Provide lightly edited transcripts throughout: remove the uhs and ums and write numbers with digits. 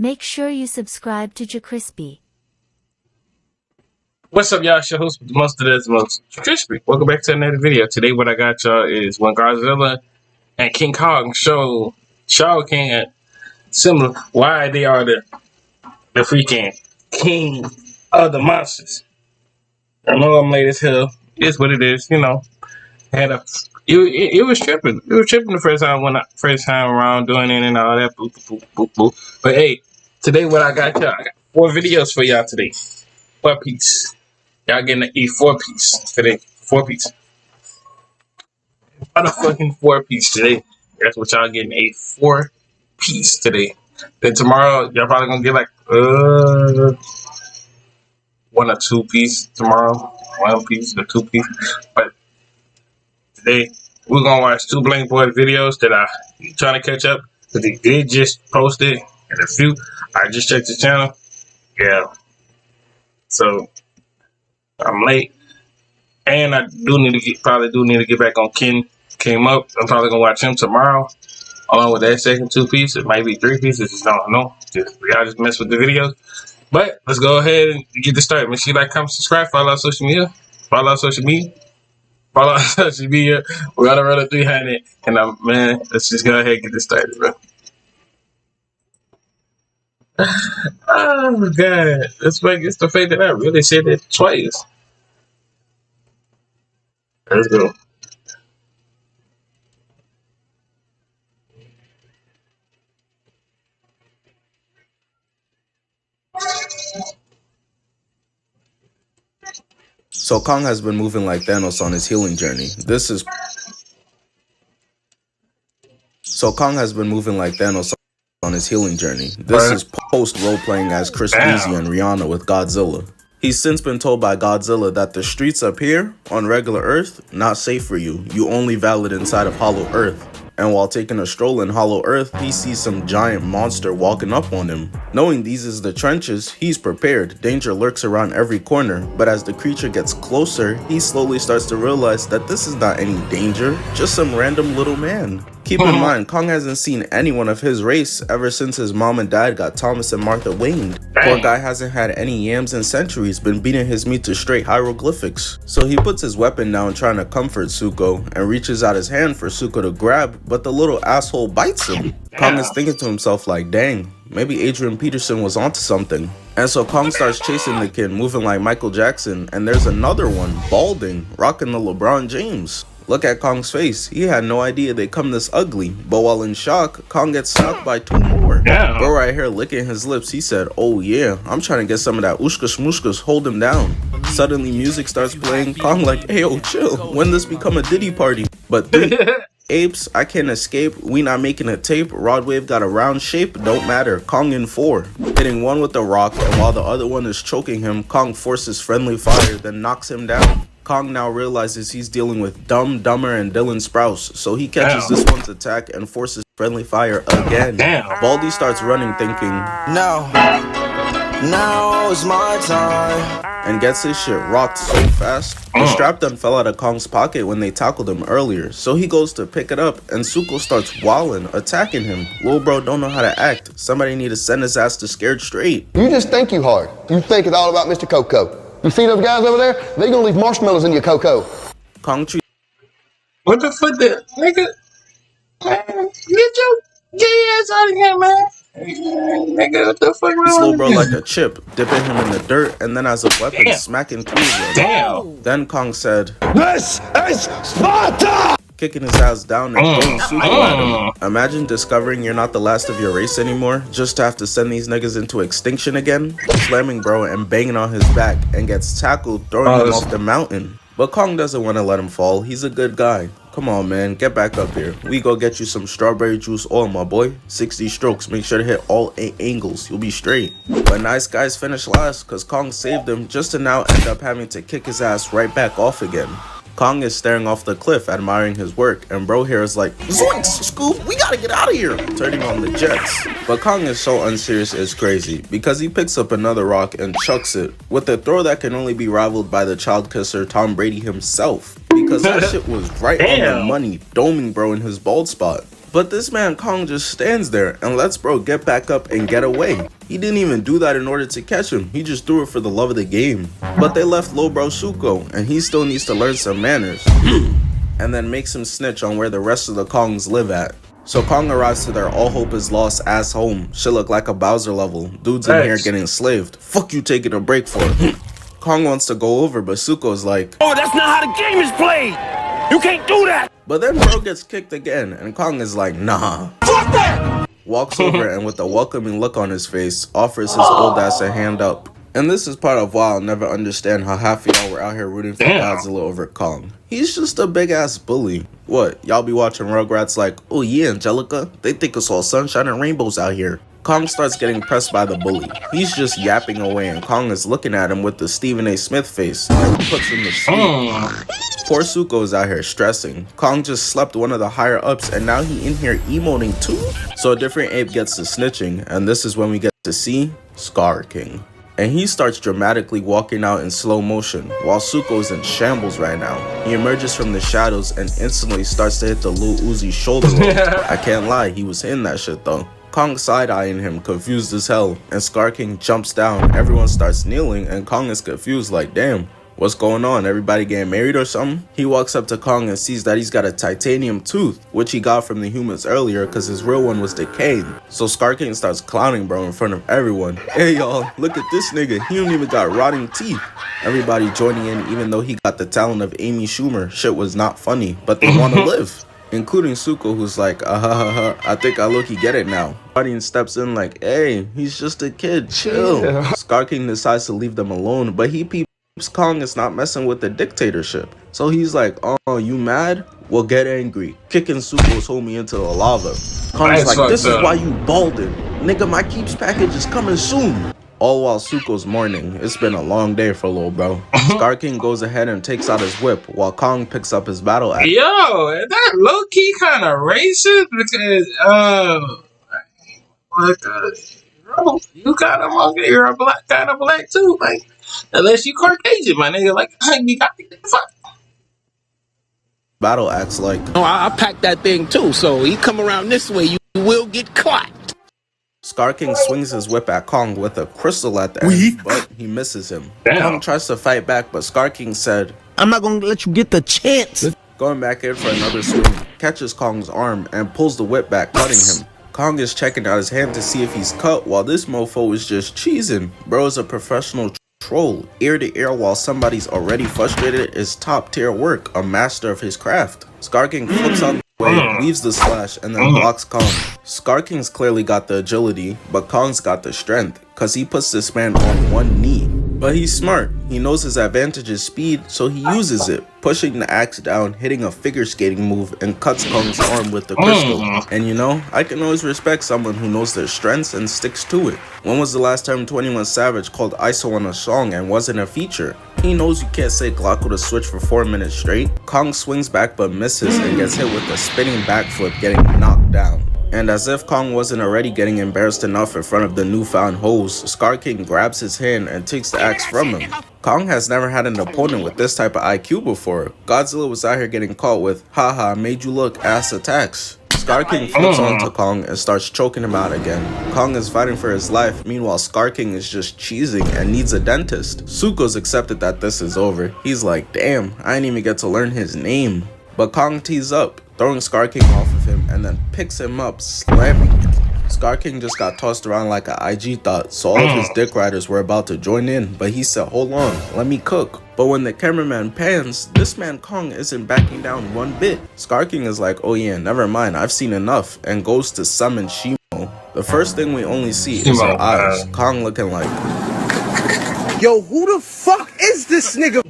Make sure you subscribe to JerCrispy. What's up, y'all? It's your host with the most crispy. Welcome back to another video. Today, what I got y'all is when Godzilla and King Kong show Shadow King and similar why they are the freaking king of the monsters. I know I'm late as hell. It's what it is, you know. Had a it was tripping. It was tripping the first time around doing it and all that. Boop, boop, boop, boop. But hey, today what I got y'all, I got 4 videos for y'all today. 4 piece. Y'all getting a 4-piece today. 4-piece. Motherfucking 4-piece today. That's what y'all getting, a 4-piece today. Then tomorrow, y'all probably gonna get like 1 or 2 piece tomorrow. 1 piece or 2 piece. But today, we're gonna watch 2 Blank Boy videos that I trying to catch up. Because they did just post it. And a few, I just checked the channel. Yeah. So, I'm late. And I probably do need to get back on Ken Came Up. I'm probably gonna watch him tomorrow, along with that second 2 piece. It might be 3 pieces. Just don't know. Y'all just mess with the videos. But let's go ahead and get this started. Make sure you like, comment, subscribe, follow our social media. Follow our social media. Follow our social media. We gotta run a 300. And man, let's just go ahead and get this started, bro. Oh my god. It's the fact that I really said it twice. Let's go. So Kong has been moving like Thanos on his healing journey. This is post role-playing as Chris Easy and Rihanna with Godzilla. He's since been told by Godzilla that the streets up here, on regular Earth, not safe for you. You only valid inside of Hollow Earth. And while taking a stroll in Hollow Earth, he sees some giant monster walking up on him. Knowing these is the trenches, he's prepared. Danger lurks around every corner, but as the creature gets closer, he slowly starts to realize that this is not any danger, just some random little man. Keep in mind, Kong hasn't seen anyone of his race ever since his mom and dad got Thomas and Martha winged. Poor guy hasn't had any yams in centuries, been beating his meat to straight hieroglyphics. So he puts his weapon down trying to comfort Zuko and reaches out his hand for Zuko to grab, but the little asshole bites him. Kong is thinking to himself like, dang, maybe Adrian Peterson was onto something. And so Kong starts chasing the kid, moving like Michael Jackson, and there's another one, balding, rocking the LeBron James. Look at Kong's face. He had no idea they come this ugly. But while in shock, Kong gets snuck by 2 more. Bro right here licking his lips, he said, oh yeah, I'm trying to get some of that ushkas mushkas, hold him down. Suddenly music starts playing. Kong like, hey yo, chill. When this become a Diddy party? But 3 apes, I can't escape. We not making a tape. Rod wave got a round shape. Don't matter. Kong in 4. Hitting one with the rock, and while the other one is choking him, Kong forces friendly fire, then knocks him down. Kong now realizes he's dealing with Dumb, Dumber, and Dylan Sprouse, so he catches this one's attack and forces friendly fire again. Baldy starts running thinking, now is my time, and gets his shit rocked so fast. The strap done fell out of Kong's pocket when they tackled him earlier, so he goes to pick it up, and Zuko starts wilding, attacking him. Lil bro don't know how to act. Somebody need to send his ass to Scared Straight. You just think you hard. You think it's all about Mr. Coco. You see those guys over there? They gonna leave marshmallows in your cocoa. Kong treats What the fuck, nigga? Man, get your gay ass out of here, man. Nigga, what the fuck? Slow bro like a chip, dipping him in the dirt, and then as a weapon, smacking through him. Then Kong said, "This is Sparta!" Kicking his ass down and throwing Zuko at him. Imagine discovering you're not the last of your race anymore, just to have to send these niggas into extinction again. Slamming bro and banging on his back, and gets tackled, throwing him off the mountain. But Kong doesn't want to let him fall. He's a good guy. Come on, man, get back up here. We go get you some strawberry juice oil, my boy. 60 strokes, make sure to hit all 8 angles. You'll be straight. But nice guys finish last, cause Kong saved him, just to now end up having to kick his ass right back off again. Kong is staring off the cliff, admiring his work, and bro here is like, zoinks, Scoop, we gotta get out of here, turning on the jets. But Kong is so unserious it's crazy, because he picks up another rock and chucks it, with a throw that can only be rivaled by the child kisser Tom Brady himself, because that shit was right on the money, doming bro in his bald spot. But this man Kong just stands there and lets bro get back up and get away. He didn't even do that in order to catch him, he just threw it for the love of the game. But they left low bro Suko, and he still needs to learn some manners. And then makes him snitch on where the rest of the Kongs live at. So Kong arrives to their all hope is lost ass home. Shit look like a Bowser level. Dudes in here getting enslaved. Fuck you taking a break for. Kong wants to go over, but Suko's like, oh, that's not how the game is played. You can't do that. But then bro gets kicked again, and Kong is like, nah. Fuck that! Walks over and with a welcoming look on his face, offers his old ass a hand up. And this is part of why I'll never understand how half of y'all were out here rooting for Godzilla over Kong. He's just a big ass bully. What, y'all be watching Rugrats like, oh yeah, Angelica, they think it's all sunshine and rainbows out here. Kong starts getting pressed by the bully. He's just yapping away and Kong is looking at him with the Stephen A. Smith face and puts him to sleep. Poor Suko is out here stressing. Kong just slept one of the higher ups and now he in here emoting too? So a different ape gets to snitching, and this is when we get to see SKAR King. And he starts dramatically walking out in slow motion while Suko is in shambles right now. He emerges from the shadows and instantly starts to hit the Lil Uzi shoulder roll. I can't lie, he was hitting that shit though. Kong side-eyeing him, confused as hell, and SKAR King jumps down, everyone starts kneeling, and Kong is confused like, damn, what's going on, everybody getting married or something? He walks up to Kong and sees that he's got a titanium tooth, which he got from the humans earlier because his real one was decayed. So SKAR King starts clowning bro in front of everyone. Hey y'all, look at this nigga, he don't even got rotting teeth. Everybody joining in even though he got the talent of Amy Schumer. Shit was not funny, but they want to live. Including Suko, who's like, I think I look-y get it now. Audience steps in like, hey, he's just a kid, chill. SKAR King decides to leave them alone, but he peeps Kong is not messing with the dictatorship. So he's like, oh, you mad? Well, get angry. Kicking Suko's homie into the lava. Kong's like, this is why you balding. Nigga, my keeps package is coming soon. All while Suko's mourning. It's been a long day for lil bro. SKAR King goes ahead and takes out his whip while Kong picks up his battle axe. Yo, that low-key kind of racist because, bro, you kind of monkey, you're a black kind of black too, like, unless you Caucasian, my nigga, like, you got to get the fuck. Battle axe like, Oh, I packed that thing too, so you come around this way, you will get caught. SKAR King swings his whip at Kong with a crystal at the end, but he misses him. Kong tries to fight back, but SKAR King said, I'm not gonna let you get the chance. Going back in for another swing, catches Kong's arm and pulls the whip back, cutting him. Kong is checking out his hand to see if he's cut while this mofo is just cheesing. Bro is a professional troll. Ear to ear while somebody's already frustrated is top tier work, a master of his craft. SKAR King flips out the way, weaves the slash, and then blocks Kong. SKAR King's clearly got the agility, but Kong's got the strength, cause he puts this man on one knee. But he's smart, he knows his advantage is speed, so he uses it, pushing the axe down, hitting a figure skating move, and cuts Kong's arm with the crystal. And you know, I can always respect someone who knows their strengths and sticks to it. When was the last time 21 Savage called ISO on a song and wasn't a feature? He knows you can't say Glock with a switch for 4 minutes straight. Kong swings back but misses and gets hit with a spinning backflip, getting knocked down. And as if Kong wasn't already getting embarrassed enough in front of the newfound hoes, SKAR King grabs his hand and takes the axe from him. Kong has never had an opponent with this type of IQ before. Godzilla was out here getting caught with, haha, made you look ass attacks. SKAR King flips onto Kong and starts choking him out again. Kong is fighting for his life, meanwhile SKAR King is just cheesing and needs a dentist. Suko's accepted that this is over. He's like, damn, I didn't even get to learn his name. But Kong tees up, throwing SKAR King off of him and then picks him up, slamming him. SKAR King just got tossed around like an IG thought, so all of his dick riders were about to join in, but he said, hold on, let me cook. But when the cameraman pans, this man Kong isn't backing down one bit. SKAR King is like, oh yeah, never mind, I've seen enough, and goes to summon Shimo. The first thing we only see is her eyes, Kong looking like, Yo, who the fuck is this nigga?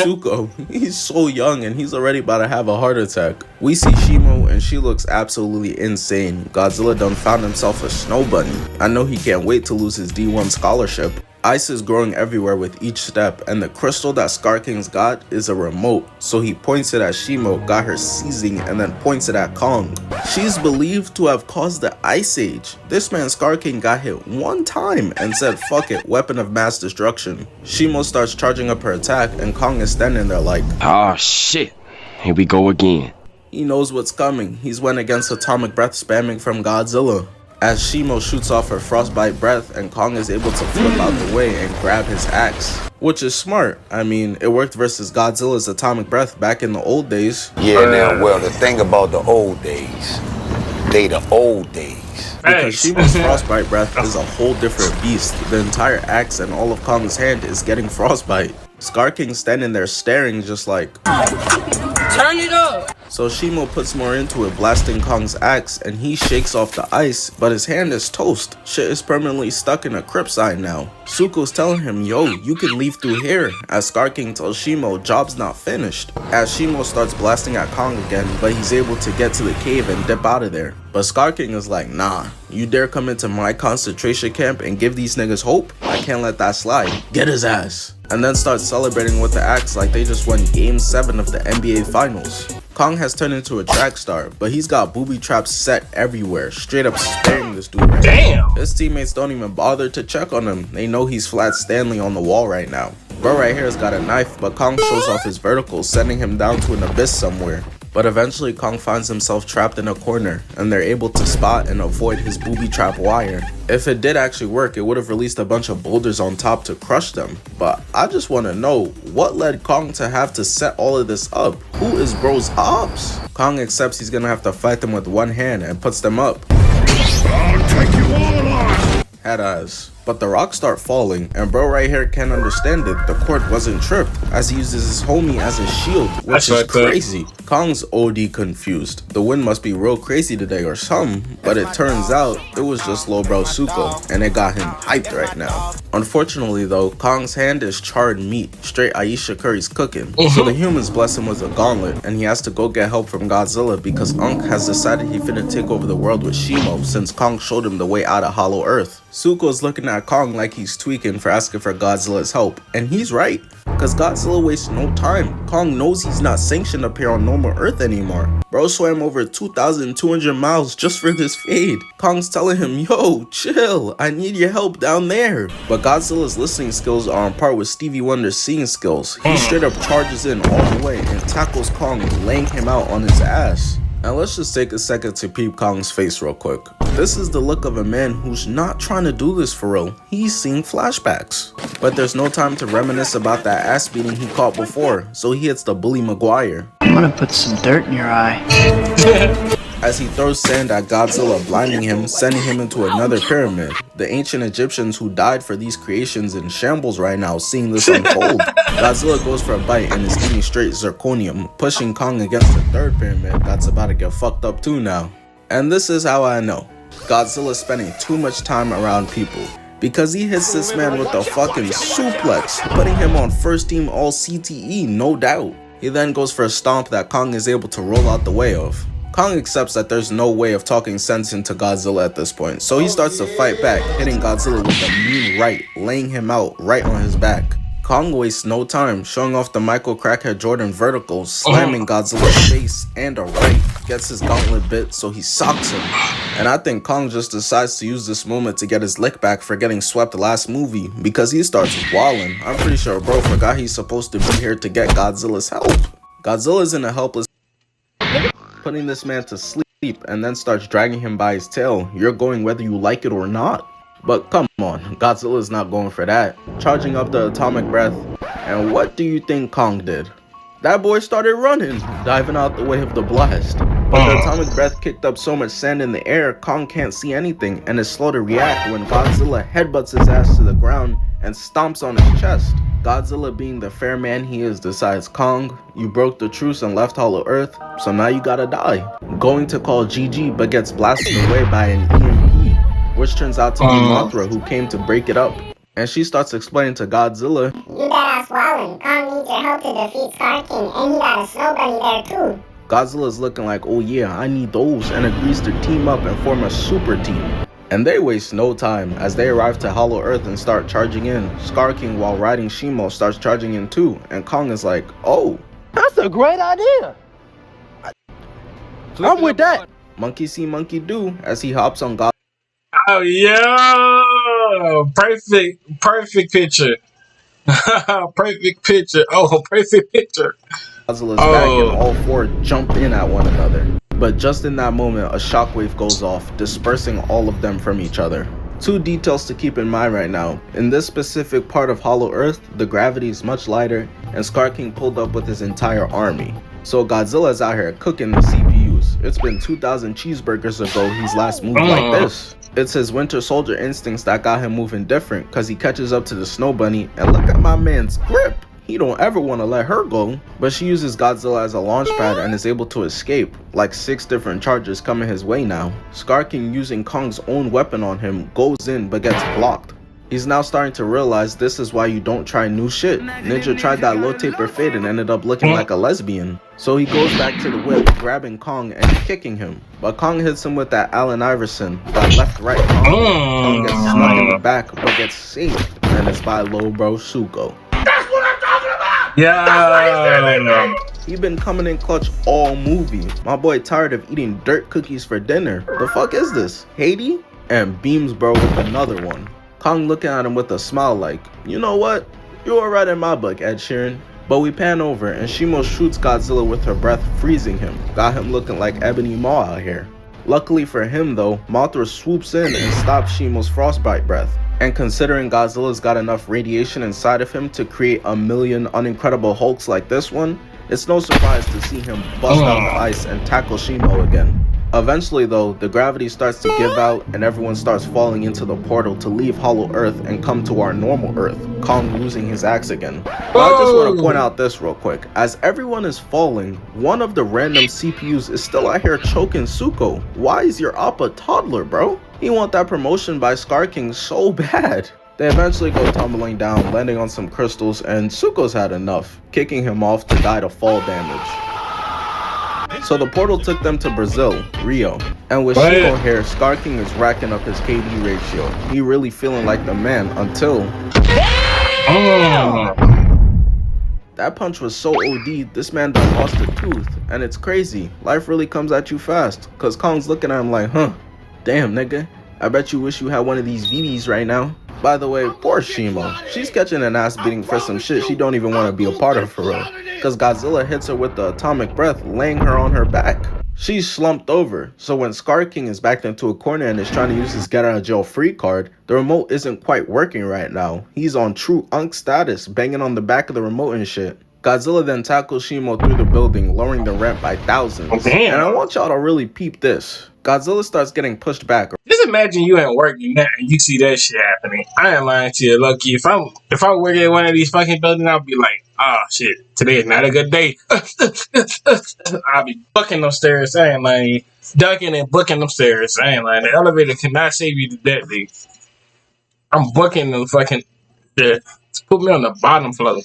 Suko, he's so young and he's already about to have a heart attack. We see Shimo and she looks absolutely insane. Godzilla done found himself a snow bunny. I know he can't wait to lose his D1 scholarship. Ice is growing everywhere with each step, and the crystal that SKAR King's got is a remote, so he points it at Shimo, got her seizing, and then points it at Kong. She's believed to have caused the Ice Age. This man SKAR King got hit one time and said fuck it, weapon of mass destruction. Shimo starts charging up her attack and Kong is standing there like, oh shit, here we go again. He knows what's coming. He's went against atomic breath spamming from Godzilla. As Shimo shoots off her frostbite breath and Kong is able to flip out the way and grab his axe. Which is smart. I mean, it worked versus Godzilla's atomic breath back in the old days. Yeah, now, well, the thing about the old days, they the old days. Because Shimo's frostbite breath is a whole different beast. The entire axe and all of Kong's hand is getting frostbite. Scar King standing there staring just like, turn it up! So Shimo puts more into it, blasting Kong's axe, and he shakes off the ice, but his hand is toast. Shit is permanently stuck in a crypt sign now. Zuko's telling him, yo, you can leave through here, as Scar King tells Shimo, job's not finished. As Shimo starts blasting at Kong again, but he's able to get to the cave and dip out of there. But Scar King is like, nah, you dare come into my concentration camp and give these niggas hope? I can't let that slide. Get his ass. And then starts celebrating with the axe like they just won Game 7 of the NBA Finals. Kong has turned into a track star, but he's got booby traps set everywhere, straight up sparing this dude right now. His teammates don't even bother to check on him. They know he's flat Stanley on the wall right now. Bro right here has got a knife, but Kong shows off his vertical, sending him down to an abyss somewhere. But eventually Kong finds himself trapped in a corner, and they're able to spot and avoid his booby trap wire. If it did actually work, it would have released a bunch of boulders on top to crush them. But I just want to know, what led Kong to have to set all of this up? Who is bro's ops? Kong accepts he's gonna have to fight them with one hand and puts them up. I'll take you all on! Head eyes. But the rocks start falling, and bro right here can't understand it. The court wasn't tripped, as he uses his homie as a shield, which is crazy. Kong's OD confused. The wind must be real crazy today or something, but it turns out it was just low bro Zuko, and it got him hyped right now. Unfortunately though, Kong's hand is charred meat, straight Aisha Curry's cooking. So the humans bless him with a gauntlet, and he has to go get help from Godzilla because Unk has decided he finna take over the world with Shimo since Kong showed him the way out of Hollow Earth. Zuko's looking at Kong like he's tweaking for asking for Godzilla's help, and he's right, cause Godzilla wastes no time. Kong knows he's not sanctioned up here on normal Earth anymore. Bro swam over 2,200 miles just for this fade. Kong's telling him, yo, chill, I need your help down there. But Godzilla's listening skills are on par with Stevie Wonder's seeing skills. He straight up charges in all the way and tackles Kong, laying him out on his ass. Now let's just take a second to peep Kong's face real quick. This is the look of a man who's not trying to do this for real. He's seeing flashbacks. But there's no time to reminisce about that ass beating he caught before, so he hits the bully Maguire. I'm gonna put some dirt in your eye. As he throws sand at Godzilla, blinding him, sending him into another pyramid. The ancient Egyptians who died for these creations in shambles right now, seeing this unfold. Godzilla goes for a bite and is eating straight zirconium, pushing Kong against the third pyramid that's about to get fucked up too now. And this is how I know. Godzilla's spending too much time around people, because he hits this man with a fucking suplex, putting him on first team all CTE, no doubt. He then goes for a stomp that Kong is able to roll out the way of. Kong accepts that there's no way of talking sense into Godzilla at this point, so he starts to fight back, hitting Godzilla with a mean right, laying him out right on his back. Kong wastes no time, showing off the Michael Crackhead Jordan vertical, slamming Godzilla's face and a right, gets his gauntlet bit, so he socks him. And I think Kong just decides to use this moment to get his lick back for getting swept last movie, because he starts wilding. I'm pretty sure bro forgot he's supposed to be here to get Godzilla's help. Godzilla's in a helpless, putting this man to sleep, and then starts dragging him by his tail. You're going whether you like it or not. But come on, Godzilla's not going for that. Charging up the atomic breath, and what do you think Kong did? That boy started running, diving out the way of the blast. But the atomic breath kicked up so much sand in the air, Kong can't see anything and is slow to react when Godzilla headbutts his ass to the ground and stomps on his chest. Godzilla, being the fair man he is, decides, Kong, you broke the truce and left Hollow Earth, so now you gotta die. Going to call GG, but gets blasted away by an EMP, which turns out to be Mothra, who came to break it up. And she starts explaining to Godzilla, you got us swallowed. Kong needs your help to defeat Scar King, and he got a snow bunny there too. Godzilla's looking like, oh yeah, I need those, and agrees to team up and form a super team. And they waste no time as they arrive to Hollow Earth and start charging in. Scar King, while riding Shimo, starts charging in too, and Kong is like, oh, That's a great idea. I'm with that. monkey see, monkey do, as he hops on God. Oh yeah, perfect picture. Perfect picture. Oh, perfect picture. Godzilla's back and all four jump in at one another. But just in that moment, a shockwave goes off, dispersing all of them from each other. Two details to keep in mind right now. In this specific part of Hollow Earth, the gravity is much lighter, and SKAR King pulled up with his entire army. So Godzilla's out here cooking the CPUs. It's been 2,000 cheeseburgers ago he's last moved like this. It's his Winter Soldier instincts that got him moving different, cause he catches up to the Snow Bunny, and look at my man's grip. He don't ever want to let her go. But she uses Godzilla as a launch pad and is able to escape, like 6 different charges coming his way now. SKAR King, using Kong's own weapon on him, goes in but gets blocked. He's now starting to realize this is why you don't try new shit. Ninja tried that low taper fade and ended up looking like a lesbian. So he goes back to the whip, grabbing Kong and kicking him. But Kong hits him with that Allen Iverson, that left-right Kong. Kong gets snuck in the back but gets saved, and it's by Lobro Suko. That's what I'm talking about! Yeah! He been coming in clutch all movie. My boy tired of eating dirt cookies for dinner. The fuck is this? Haiti? And beams bro with another one. Kong looking at him with a smile like, you know what? You are right in my book, Ed Sheeran. But we pan over and Shimo shoots Godzilla with her breath, freezing him. Got him looking like Ebony Maw out here. Luckily for him though, Mothra swoops in and stops Shimo's frostbite breath. And considering Godzilla's got enough radiation inside of him to create a million unincredible Hulks like this one, it's no surprise to see him bust out the ice and tackle Shimo again. Eventually though, the gravity starts to give out and everyone starts falling into the portal to leave Hollow Earth and come to our normal Earth, Kong losing his axe again. But I just want to point out this real quick. As everyone is falling, one of the random CPUs is still out here choking Suko. Why is your op a toddler, bro? He want that promotion by SKAR King so bad. They eventually go tumbling down, landing on some crystals, and Suko's had enough, kicking him off to die to fall damage. So the portal took them to Brazil, Rio. And with Shimo here, SKAR King is racking up his KD ratio. He really feeling like the man until... That punch was so OD, this man done lost a tooth. And it's crazy, life really comes at you fast. Cause Kong's looking at him like, huh, damn nigga, I bet you wish you had one of these VVs right now. By the way, poor Shimo. She's catching an ass beating for some shit she don't even want to be a part of for real. Cause Godzilla hits her with the atomic breath, laying her on her back. She's slumped over, so when SKAR King is backed into a corner and is trying to use his get out of jail free card, the remote isn't quite working right now. He's on true unk status, banging on the back of the remote and shit. Godzilla then tackles Shimo through the building, lowering the rent by thousands. And I want y'all to really peep this. Godzilla starts getting pushed back. Just imagine you at work and you see that shit happening. I ain't lying to you, Lucky. If I work at one of these fucking buildings, I'll be like, oh shit, today is not a good day. I'll be booking them stairs. I ain't lying. Ducking and booking them stairs. I ain't lying. The elevator cannot save you that day. I'm booking them fucking stairs. Put me on the bottom floor.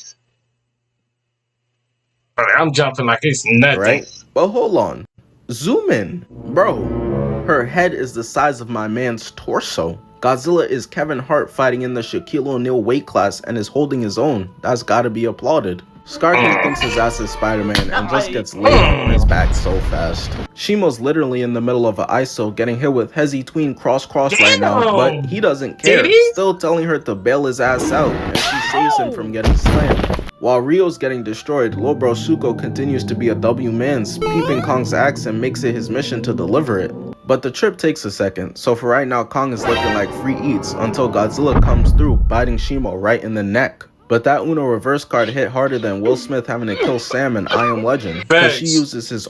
I'm jumping like it's nothing. Right? But hold on. Zoom in. Bro, her head is the size of my man's torso. Godzilla is Kevin Hart fighting in the Shaquille O'Neal weight class and is holding his own. That's gotta be applauded. SKAR King thinks his ass is Spider-Man and just gets laid on his back so fast. Shimo's literally in the middle of an ISO getting hit with Hezzy Tween cross right now, but he doesn't care. Still telling her to bail his ass out, and she saves him from getting slammed. While Rio's getting destroyed, Lobro Suko continues to be a W-mans, peeping Kong's axe and makes it his mission to deliver it. But the trip takes a second, so for right now Kong is looking like free eats until Godzilla comes through, biting Shimo right in the neck. But that Uno reverse card hit harder than Will Smith having to kill Sam in I Am Legend, because she uses his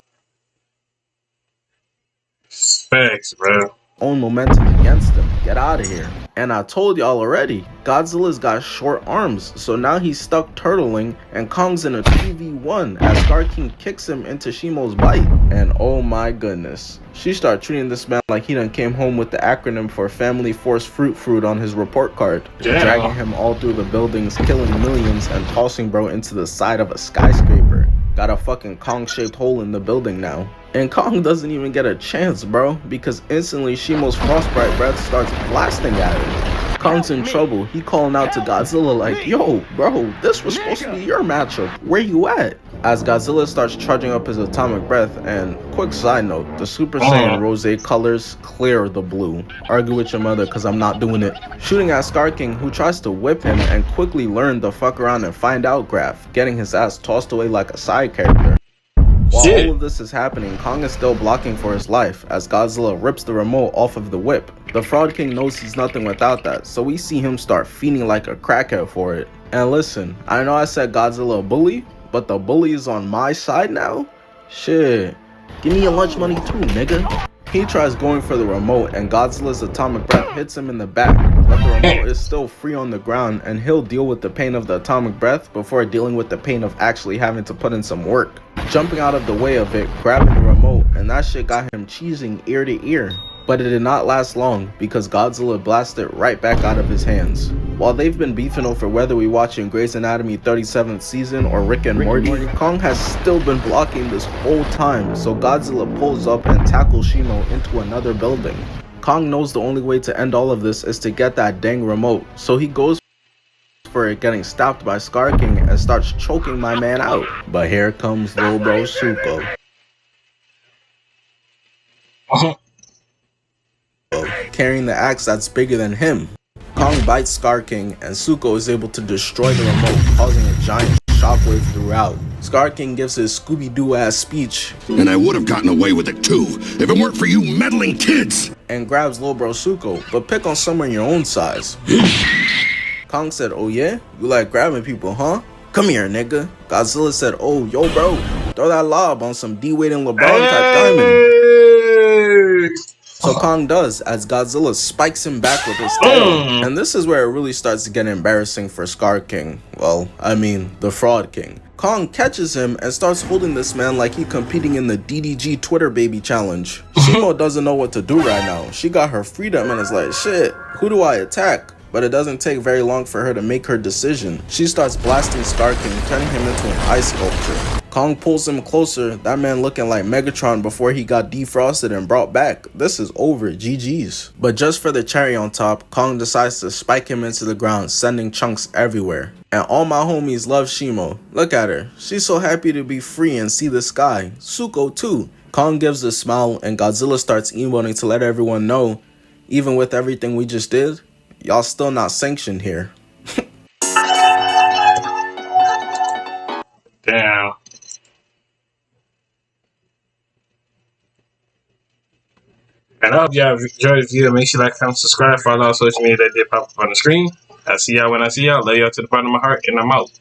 own momentum against him. Get out of here. And I told y'all already, Godzilla's got short arms, so now he's stuck turtling, and Kong's in a 2v1 as SKAR King kicks him into Shimo's bite. And oh my goodness, she started treating this man like he done came home with the acronym for Family Force Fruit on his report card. Dragging him all through the buildings, killing millions, and tossing bro into the side of a skyscraper. Got a fucking Kong-shaped hole in the building now. And Kong doesn't even get a chance, bro, because instantly Shimo's frostbite breath starts blasting at him. Kong's in trouble. He calling out to Godzilla like, yo, bro, this was supposed to be your matchup. Where you at? as Godzilla starts charging up his atomic breath. And quick side note, the Super Saiyan Rose colors clear the blue. Argue with your mother cause I'm not doing it. Shooting at Scar King, who tries to whip him and quickly learn the fuck around and find out graph, getting his ass tossed away like a side character. While all of this is happening, Kong is still blocking for his life as Godzilla rips the remote off of the whip. The Fraud King knows he's nothing without that, so we see him start fiending like a crackhead for it. And listen, I know I said Godzilla a bully, but the bully is on my side now? Shit. Give me your lunch money too, nigga. He tries going for the remote and Godzilla's atomic breath hits him in the back, but the remote is still free on the ground and he'll deal with the pain of the atomic breath before dealing with the pain of actually having to put in some work. Jumping out of the way of it, grabbing the remote, and that shit got him cheesing ear to ear. But it did not last long because Godzilla blasted right back out of his hands. While they've been beefing over whether we watching Grey's Anatomy 37th season or Rick and Morty, Kong has still been blocking this whole time, so Godzilla pulls up and tackles Shimo into another building. Kong knows the only way to end all of this is to get that dang remote, so he goes for it, getting stopped by Scar King and starts choking my man out. But here comes Lil Bro Suko, carrying the axe that's bigger than him. Kong bites Scar King and Suko is able to destroy the remote, causing a giant shockwave throughout. Scar King gives his Scooby-Doo ass speech, and I would have gotten away with it too if it weren't for you meddling kids, and grabs Lil Bro Suko, but pick on someone your own size. Kong said, oh yeah? You like grabbing people, huh? Come here, nigga. Godzilla said, oh, yo bro, throw that lob on some D-Wade and LeBron type diamond. So Kong does, as Godzilla spikes him back with his tail. And this is where it really starts to get embarrassing for Scar King. Well, I mean, the Fraud King. Kong catches him and starts holding this man like he competing in the DDG Twitter Baby Challenge. Shimo doesn't know what to do right now. She got her freedom and is like, shit, who do I attack? But it doesn't take very long for her to make her decision. She starts blasting Scar King, turning him into an ice sculpture. Kong pulls him closer, that man looking like Megatron before he got defrosted and brought back. This is over, GG's. But just for the cherry on top, Kong decides to spike him into the ground, sending chunks everywhere. And all my homies love Shimo. Look at her, she's so happy to be free and see the sky. Suko too. Kong gives a smile and Godzilla starts emoting to let everyone know, even with everything we just did, y'all still not sanctioned here. Damn. And I hope y'all enjoyed the video. Make sure you like, comment, subscribe, follow all social media that did pop up on the screen. I'll see y'all when I see y'all. Love y'all to the bottom of my heart, and I'm out.